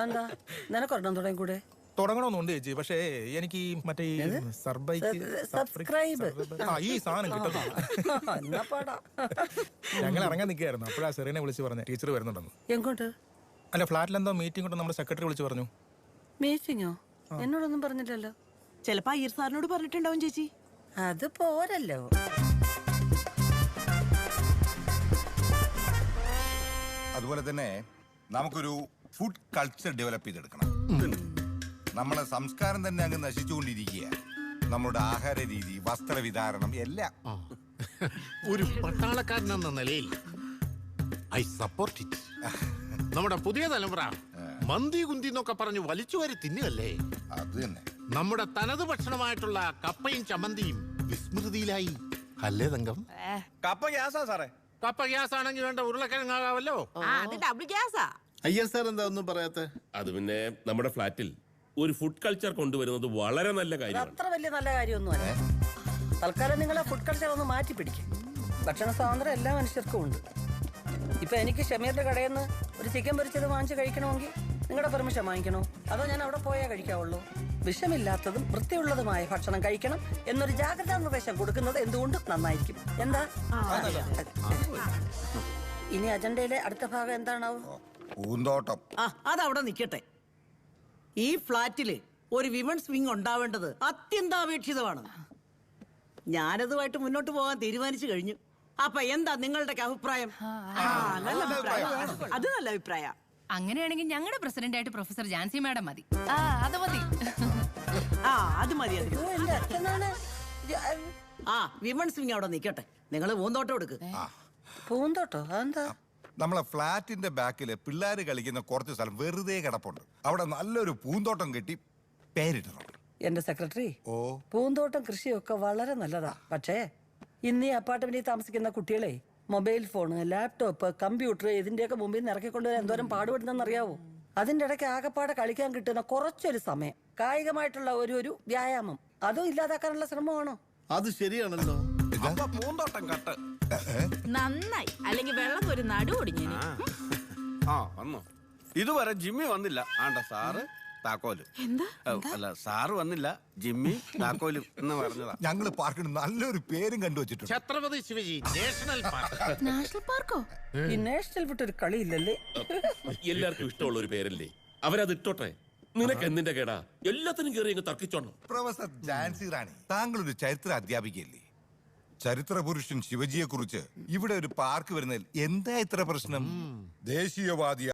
എന്താ നിനക്കൊരെണ്ണം തുടങ്ങി കൂടെ? തുടങ്ങണമെന്നുണ്ട് ചേച്ചി, പക്ഷേ എനിക്ക് മറ്റേ സബ്സ്ക്രൈബ് ഈ സാധനം കിട്ടുന്നു. ഞങ്ങൾ ഇറങ്ങാൻ നിൽക്കുകയായിരുന്നു, അപ്പോഴാ സെറീനെ വിളിച്ച് പറഞ്ഞു ടീച്ചർ വരുന്നുണ്ടെന്ന്. എങ്ങോട്ട്? അല്ല, ഫ്ലാറ്റിലെന്തോ മീറ്റിംഗ് കൊണ്ട് നമ്മുടെ സെക്രട്ടറി വിളിച്ച് പറഞ്ഞു. മീറ്റിങ്ങോ? എന്നോടൊന്നും പറഞ്ഞില്ലല്ലോ. ചിലപ്പോ അയ്യർ സാറിനോട് പറഞ്ഞിട്ടുണ്ടാവും ചേച്ചി. അത് പോരല്ലോ. അതുപോലെ തന്നെ നമുക്കൊരു ഫുഡ് കൾച്ചർ ഡെവലപ്പ് ചെയ്തെടുക്കണം. നമ്മളെ സംസ്കാരം തന്നെ അങ്ങ് നശിച്ചുകൊണ്ടിരിക്കുക. നമ്മുടെ ആഹാര രീതി, വസ്ത്രവിധാരണം എല്ലാം. ഒരു പട്ടാളക്കാരനെന്ന നിലയിൽ ഐ സപ്പോർട്ട് ഇറ്റ്. നമ്മുടെ പുതിയ തലമുറ മന്തി കുന്തി എന്നൊക്കെ പറഞ്ഞ് വലിച്ചു വാരി തിന്നുകല്ലേ. അത് തന്നെ. നമ്മുടെ തനത് ഭക്ഷണമായിട്ടുള്ള കപ്പയും ചമ്മന്തിയും വിസ്മൃതിയിലായി. അല്ലേ തങ്കം? കപ്പ ഗ്യാസാ സാറേ. കപ്പ ഗ്യാസ് ആണെങ്കിൽ വേണ്ട ഉരുളക്കിഴങ്ങാകാവല്ലോ. അത് ഡബിൾ ഗ്യാസാ. അയ്യർ സാർ എന്താ ഒന്നും പറയാത്ത? അത് പിന്നെ നമ്മുടെ ഫ്ലാറ്റിൽ ഒരു ഫുഡ് കൾച്ചർ കൊണ്ടുവരുന്നത് വളരെ നല്ല കാര്യമാണ്. അത്ര വലിയ നല്ല കാര്യമൊന്നുമല്ല. തൽക്കാലം നിങ്ങളെ ഫുഡ് കൾച്ചർ ഒന്ന് മാറ്റി പിടിക്കും. ഭക്ഷണ സ്വാതന്ത്ര്യം എല്ലാ മനുഷ്യർക്കും ഉണ്ട്. ഇപ്പൊ എനിക്ക് ഷമീറിന്റെ കടയിൽ നിന്ന് ഒരു ചിക്കൻ പൊരിച്ചത് വാങ്ങിച്ച് കഴിക്കണമെങ്കിൽ നിങ്ങളുടെ പെർമിഷൻ വാങ്ങിക്കണോ, അതോ ഞാൻ അവിടെ പോയാൽ കഴിക്കാവുള്ളൂ? വിഷമില്ലാത്തതും വൃത്തിയുള്ളതുമായ ഭക്ഷണം കഴിക്കണം എന്നൊരു ജാഗ്രതാ നിർദ്ദേശം കൊടുക്കുന്നത് എന്തുകൊണ്ടും നന്നായിരിക്കും. എന്താ? ഇനി അജണ്ടയിലെ അടുത്ത ഭാഗം എന്താണാവും? പൂന്തോട്ടം. അതവിടെ നിക്കട്ടെ. ഈ ഫ്ലാറ്റില് ഒരു വിമൻസ് വിങ് ഉണ്ടാവേണ്ടത് അത്യന്താപേക്ഷിതമാണ്. ഞാനതുമായിട്ട് മുന്നോട്ട് പോകാൻ തീരുമാനിച്ചു കഴിഞ്ഞു. അപ്പൊ എന്താ നിങ്ങളുടെ അഭിപ്രായം? നല്ല അഭിപ്രായം. അത് നല്ല അഭിപ്രായം. അങ്ങനെയാണെങ്കിൽ ഞങ്ങളുടെ പ്രസിഡന്റ് ആയിട്ട് പ്രൊഫസർ ജാൻസി മാഡം മതി. അത് മതി. അത് മതി. എന്റെ അച്ഛനാണ്. വിമൻസ് വിങ് അവിടെ നിക്കട്ടെ. നിങ്ങൾ പൂന്തോട്ടം എടുക്ക്. പൂന്തോട്ടോ? അതെന്താ? നമ്മളെ ഫ്ലാറ്റിന്റെ ബാക്കില് പിള്ളേര് കളിക്കുന്ന കുറച്ച് സ്ഥലം വെറുതെ കിടപ്പുണ്ട്. അവിടെ നല്ലൊരു പൂന്തോട്ടം കെട്ടി പേരിടണം. എന്റെ സെക്രട്ടറി, ഓ, പൂന്തോട്ടം കൃഷിയൊക്കെ വളരെ നല്ലതാ. പക്ഷേ ഇന്ന് ഈ അപ്പാർട്ട്മെന്റിൽ താമസിക്കുന്ന കുട്ടികളെ മൊബൈൽ ഫോണ്, ലാപ്ടോപ്പ്, കമ്പ്യൂട്ടർ ഇതിന്റെയൊക്കെ മുമ്പിൽ നിന്ന് ഇറക്കിക്കൊണ്ടുവരാൻ എന്തോരം പാടുപെടുന്നെന്നറിയാവോ? അതിന്റെ ഇടയ്ക്ക് ആകപ്പാടെ കളിക്കാൻ കിട്ടുന്ന കുറച്ചൊരു സമയം, കായികമായിട്ടുള്ള ഒരു വ്യായാമം, അതും ഇല്ലാതാക്കാനുള്ള ശ്രമമാണോ? അത് ശരിയാണല്ലോ. പൂന്തോട്ടം കട്ട് നന്നായി. അല്ലെങ്കിൽ വെള്ളം ഒരു നടു ഒടിഞ്ഞു. വന്നു. ഇതുവരെ ജിമ്മി വന്നില്ല. ആണ്ട സാറ് താക്കോലും. അല്ല, സാറ് വന്നില്ല, ജിമ്മി താക്കോലും എന്ന് പറഞ്ഞതാ. ഞങ്ങള് പാർക്കിന് നല്ലൊരു പേരും കണ്ടുവച്ചിട്ടുണ്ട്. Chhatrapati Shivaji national park. National പാർക്കോ? ഈ നാഷണൽ വിട്ടൊരു കളിയില്ലല്ലേ? എല്ലാവർക്കും ഇഷ്ടമുള്ള ഒരു പേരല്ലേ, അവരത് ഇട്ടോട്ടെ. നിനക്ക് എന്തിന്റെ കേടാ? എല്ലാത്തിനും കയറി അങ്ങ് തർക്കിച്ചോണം. പ്രൊഫസർ ജാൻസി റാണി, താങ്കളൊരു ചരിത്ര അധ്യാപികയല്ലേ? ചരിത്ര പുരുഷൻ ശിവജിയെ കുറിച്ച് ഇവിടെ ഒരു പാർക്ക് വരുന്നതിൽ എന്താ ഇത്ര പ്രശ്നം? ദേശീയവാദി